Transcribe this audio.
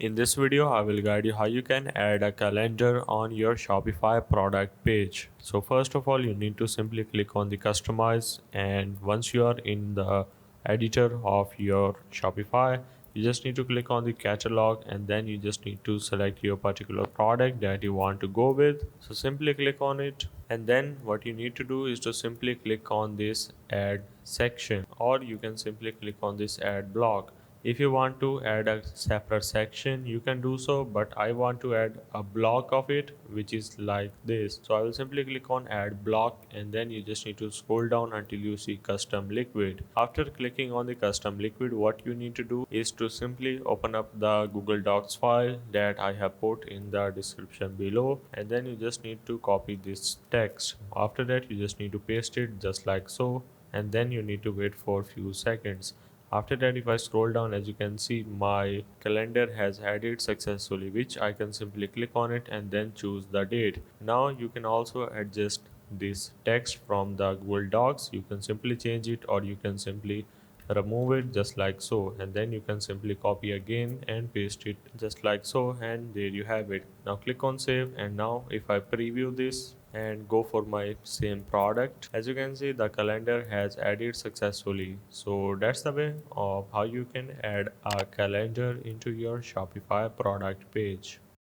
In this video, I will guide you how you can add a calendar on your Shopify product page. So first of all, you need to simply click on the customize, and once you are in the editor of your Shopify, you just need to click on the catalog, and then you just need to select your particular product that you want to go with. So simply click on it, and then what you need to do is to simply click on this add section, or you can simply click on this add block. If you want to add a separate section, you can do so, but I want to add a block of it, which is like this. So I will simply click on add block, and then you just need to scroll down until you see custom liquid. After clicking on the custom liquid, what you need to do is to simply open up the Google Docs file that I have put in the description below, and then you just need to copy this text. After that, you just need to paste it just like so, and then you need to wait for a few seconds. After that, if I scroll down, as you can see, my calendar has added successfully, which I can simply click on it and then choose the date. Now you can also adjust this text from the Google Docs. You can simply change it, or you can simply remove it just like so, and then you can simply copy again and paste it just like so, and there you have it. Now click on save, and now if I preview this and go for my same product, as you can see, the calendar has added successfully. So that's the way of how you can add a calendar into your Shopify product page.